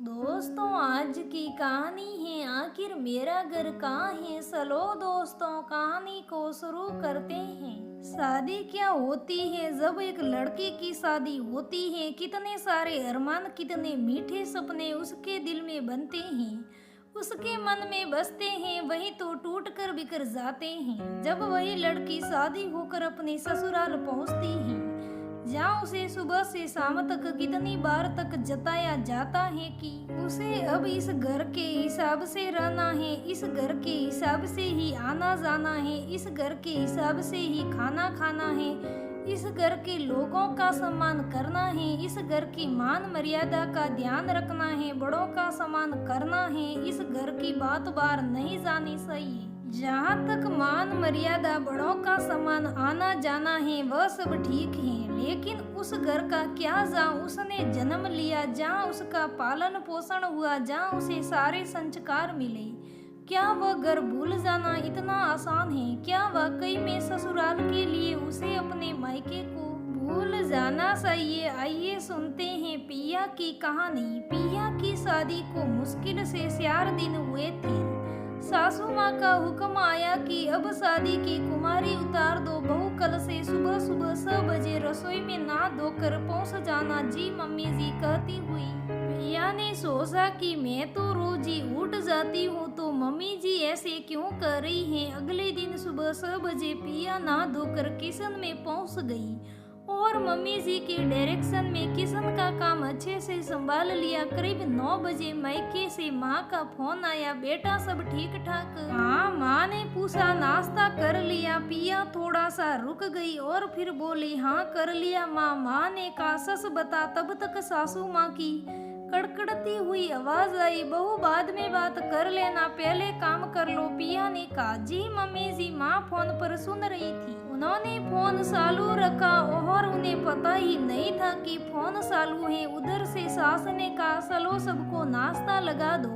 दोस्तों, आज की कहानी है आखिर मेरा घर कहाँ है। चलो दोस्तों, कहानी को शुरू करते हैं। शादी क्या होती है? जब एक लड़की की शादी होती है, कितने सारे अरमान, कितने मीठे सपने उसके दिल में बनते हैं, उसके मन में बसते हैं, वही तो टूट कर बिखर जाते हैं जब वही लड़की शादी होकर अपने ससुराल पहुंचती है, जहाँ उसे सुबह से शाम तक कितनी बार तक जताया जाता है कि उसे अब इस घर के हिसाब से रहना है, इस घर के हिसाब से ही आना जाना है, इस घर के हिसाब से ही खाना खाना है, इस घर के लोगों का सम्मान करना है, इस घर की मान मर्यादा का ध्यान रखना है, बड़ों का सम्मान करना है, इस घर की बात बार नहीं जानी चाहिए। जहाँ तक मान मर्यादा, बड़ों का सम्मान, आना जाना है, वह सब ठीक है, लेकिन उस घर का क्या जहाँ उसने जन्म लिया, जहाँ उसका पालन पोषण हुआ, जहाँ उसे सारे संस्कार मिले, क्या वह घर भूल जाना इतना आसान है? क्या वाकई में ससुराल के लिए उसे अपने मायके को भूल जाना चाहिए? आइए सुनते हैं पिया की कहानी। पिया की शादी को मुश्किल से 4 दिन हुए थे। सासू माँ का हुक्म आया कि अब शादी की कुमारी उतार दो, बहू कल से सुबह सुबह 6 बजे रसोई में नहा धोकर पहुँच जाना। जी मम्मी जी कहती हुई पिया ने सोचा कि मैं तो रोज ही उठ जाती हूँ, तो मम्मी जी ऐसे क्यों कर रही हैं? अगले दिन सुबह 6 बजे पिया नहा धोकर किचन में पहुँच गई और मम्मी जी के डायरेक्शन में किचन का काम अच्छे से संभाल लिया। करीब 9 बजे मायके से माँ का फोन आया, बेटा सब ठीक ठाक? हाँ, माँ ने पूछा नाश्ता कर लिया? पिया थोड़ा सा रुक गई और फिर बोली हाँ कर लिया माँ। माँ ने कहा सच बता। तब तक सासू माँ की कड़कड़ती हुई आवाज आई, बहू बाद में बात कर लेना, पहले काम कर लो। पिया ने कहा जी मम्मी जी। माँ फोन पर सुन रही थी। उन्होंने फोन चालू रखा और उन्हें पता ही नहीं था कि फोन चालू है। उधर से सास ने कहा चलो सबको नाश्ता लगा दो,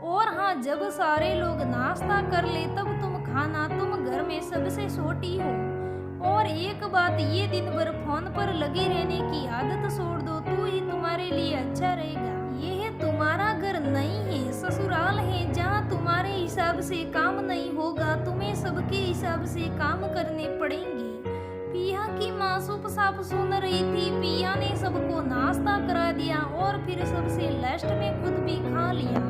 और हाँ जब सारे लोग नाश्ता कर ले तब तुम खाना, तुम घर में सबसे छोटी हो। और एक बात, ये दिन भर फोन पर लगे रहने की आदत छोड़ दो, तो ही तुम्हारे लिए अच्छा रहेगा। यह तुम्हारा घर नहीं है, ससुराल है, जहाँ तुम्हारे हिसाब से काम नहीं होगा, तुम्हें सबके हिसाब से काम करने पड़ेंगे। पिया की माँ चुपचाप सुन रही थी। पिया ने सबको नाश्ता करा दिया और फिर सबसे लास्ट में खुद भी खा लिया।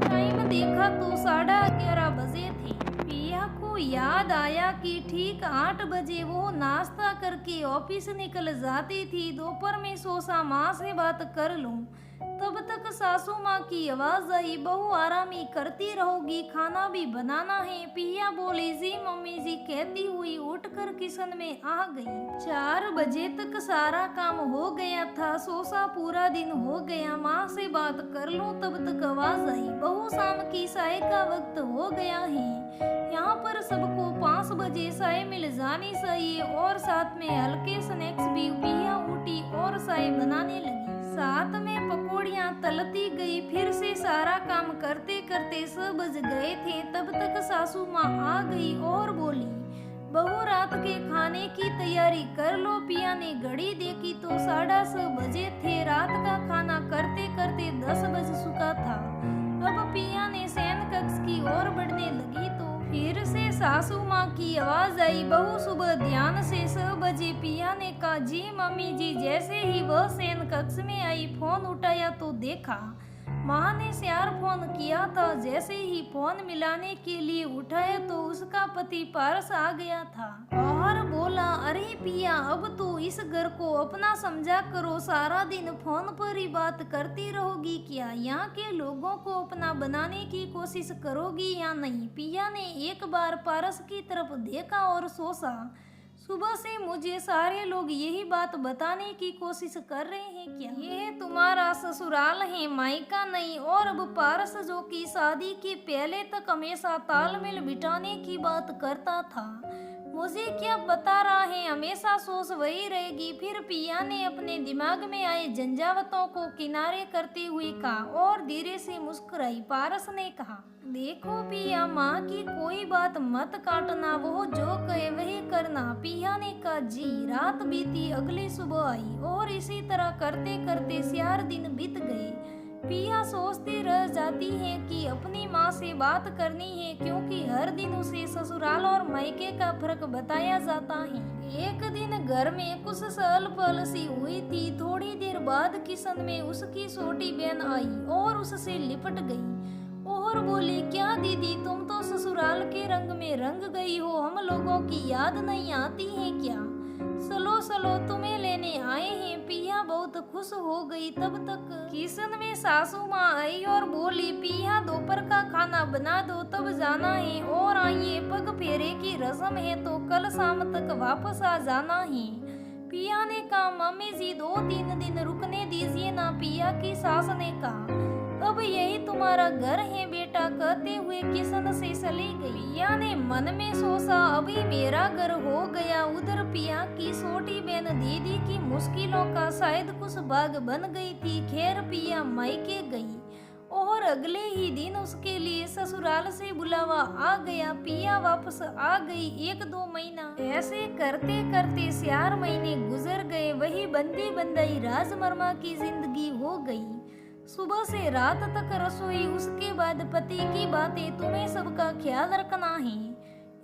टाइम देखा तो 11:30 बजे थे। पिया को याद आया कि ठीक 8 बजे वो नाश्ता करके ऑफिस निकल जाती थी। दोपहर में सोचा माँ से बात कर लूं, तब तक सासू माँ की आवाज आई, बहू आरामी करती रहोगी, खाना भी बनाना है। पिया बोली जी मम्मी जी कहती हुई उठकर किचन में आ गई। 4 बजे तक सारा काम हो गया था। सोचा पूरा दिन हो गया, माँ से बात कर लूं, तब तक आवाज आई, बहू शाम की चाय का वक्त हो गया है, यहाँ पर सबको 5 बजे चाय मिल जानी चाहिए, और साथ में हल्के स्नैक्स भी। पिया उठी और चाय बनाने लगी। साथ में पकौड़ियाँ तलती गई। फिर से सारा काम करते करते 6 बज गए थे। तब तक सासू माँ आ गई और बोली, बहू रात के खाने की तैयारी कर लो। पिया ने घड़ी देखी तो 6:30 बजे थे। रात का खाना करते करते 10 बज चुका था। अब पिया ने शयन कक्ष की ओर बढ़ने लगी तो फिर से सासू माँ की आवाज आई, बहू सुबह ध्यान से 6 बजे। पिया ने कहा जी मम्मी जी। जैसे ही वह शयन कक्ष में आई, फोन उठाया तो देखा माँ ने श्यार फोन किया था। जैसे ही फोन मिलाने के लिए उठाया तो उसका पति पारस आ गया था और बोला, अरे पिया अब तो इस घर को अपना समझा करो, सारा दिन फोन पर ही बात करती रहोगी क्या? यहाँ के लोगों को अपना बनाने की कोशिश करोगी या नहीं? पिया ने एक बार पारस की तरफ देखा और सोचा, सुबह से मुझे सारे लोग यही बात बताने की कोशिश कर रहे हैं क्या यह तुम्हारा ससुराल है, मायका नहीं। और अब पारस जो कि शादी के पहले तक हमेशा तालमेल बिठाने की बात करता था, मुझे क्या बता रहा है? हमेशा सोच वही रहेगी। फिर पिया ने अपने दिमाग में आए झंझावतों को किनारे करते हुए कहा और धीरे से मुस्कुराई। पारस ने कहा, देखो पिया, माँ की कोई बात मत काटना, वो जो कहे वही करना। पिया ने कहा जी। रात बीती, अगली सुबह आई और इसी तरह करते करते 4 दिन बीत गए। पिया सोचती रह जाती है कि अपनी माँ से बात करनी है, क्योंकि हर दिन उसे ससुराल और मायके का फर्क बताया जाता है। एक दिन घर में कुछ सहल पहल सी हुई थी। थोड़ी देर बाद किचन में उसकी छोटी बहन आई और उससे लिपट गई और बोली, क्या दीदी, तुम तो ससुराल के रंग में रंग गई हो, हम लोगों की याद नहीं आती है क्या? चलो चलो, तुम्हें लेने आए हैं। पिया बहुत खुश हो गई। तब तक किचन में सासू माँ आई और बोली, पिया दोपहर का खाना बना दो, तब जाना है। और आइए, पग फेरे की रस्म है तो कल शाम तक वापस आ जाना है। पिया ने कहा, मम्मी जी 2-3 दिन रुकने दीजिए ना। पिया की सास ने कहा, अब यही तुम्हारा घर है बेटा, कहते हुए किशन से चली गई। पिया ने मन में सोचा, अभी मेरा घर हो गया। उधर पिया की छोटी बहन दीदी की मुश्किलों का शायद कुछ भाग बन गई थी। खैर, पिया मायके गई और अगले ही दिन उसके लिए ससुराल से बुलावा आ गया। पिया वापस आ गई। 1-2 महीना ऐसे करते करते 4 महीने गुजर गए। वही बंदी बंदाई राजमर्मा की जिंदगी हो गई। सुबह से रात तक रसोई, उसके बाद पति की बातें, तुम्हें सबका ख्याल रखना है।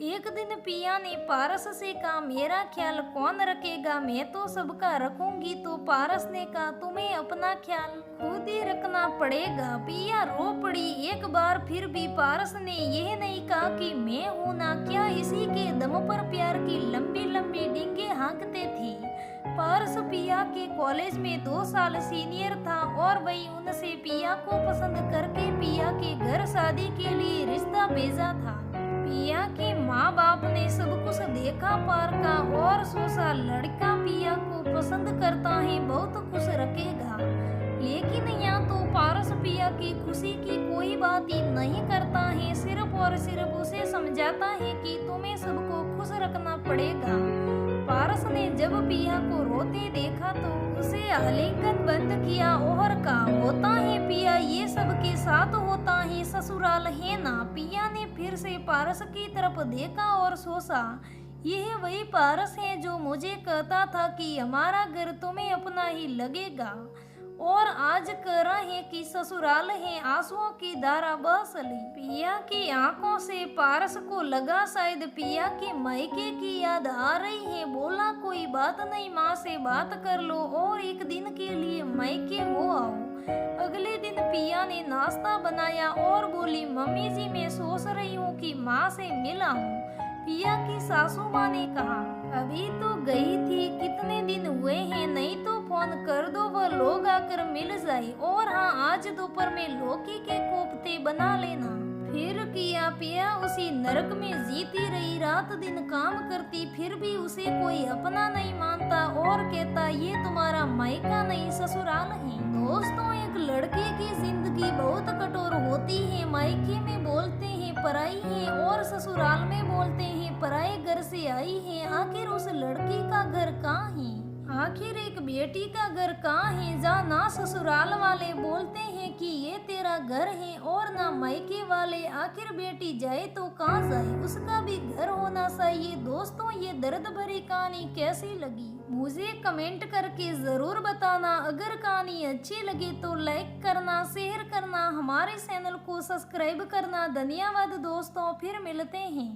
एक दिन पिया ने पारस से कहा, मेरा ख्याल कौन रखेगा, मैं तो सबका रखूंगी। तो पारस ने कहा, तुम्हें अपना ख्याल खुद ही रखना पड़ेगा। पिया रो पड़ी। एक बार फिर भी पारस ने यह नहीं कहा कि मैं हूं ना। क्या इसी के दम पर प्यार की लंबी लंबी डींगे हाँकते थे। पारस पिया के कॉलेज में 2 साल सीनियर था और वही उनसे पिया को पसंद करके पिया के घर शादी के लिए रिश्ता भेजा था। पिया के माँ बाप ने सब कुछ देखा पारका और सोचा, लड़का पिया को पसंद करता है, बहुत खुश रखेगा। लेकिन यहाँ तो पारस पिया की खुशी की कोई बात ही नहीं करता है। सिर्फ और सिर्फ उसे समझाता है कि तुम्हें सबको खुश रखना पड़ेगा। पारस ने जब पिया को रोते देखा तो उसे आलिंगन बंद किया और कहा, होता है पिया, ये सबके साथ होता है, ससुराल है ना। पिया ने फिर से पारस की तरफ देखा और सोचा, यह वही पारस है जो मुझे कहता था कि हमारा घर तुम्हें अपना ही लगेगा, और आज कह रहा है कि ससुराल है। आंसुओं की धारा बह चली पिया की आंखों से। पारस को लगा शायद पिया के मायके की याद आ रही है। बोला, कोई बात नहीं, माँ से बात कर लो और एक दिन के लिए मायके हो आओ। अगले दिन पिया ने नाश्ता बनाया और बोली, मम्मी जी, मैं सोच रही हूँ कि माँ से मिल आऊं। पिया की सासू माँ ने कहा, अभी तो गई थी, कितने दिन हुए हैं, नहीं तो फोन कर दो, वह लोग आकर मिल जाए। और हाँ, आज दोपहर में लौकी के कोफ्ते बना लेना। फिर किया। पिया उसी नरक में जीती रही, रात दिन काम करती, फिर भी उसे कोई अपना नहीं मानता और कहता, ये तुम्हारा मायका नहीं ससुराल है। दोस्तों, एक लड़के की जिंदगी बहुत कठोर होती है। मायके में बोलते हैं पराई है और ससुराल में बोलते हैं पराए घर से आई है। आखिर उस लड़की का घर कहाँ है? आखिर एक बेटी का घर कहाँ है, जहाँ ना ससुराल वाले बोलते हैं कि ये तेरा घर है और ना मायके वाले। आखिर बेटी जाए तो कहाँ जाए, उसका भी घर होना चाहिए। दोस्तों, ये दर्द भरी कहानी कैसी लगी मुझे कमेंट करके जरूर बताना। अगर कहानी अच्छी लगी तो लाइक करना, शेयर करना, हमारे चैनल को सब्सक्राइब करना। धन्यवाद दोस्तों, फिर मिलते हैं।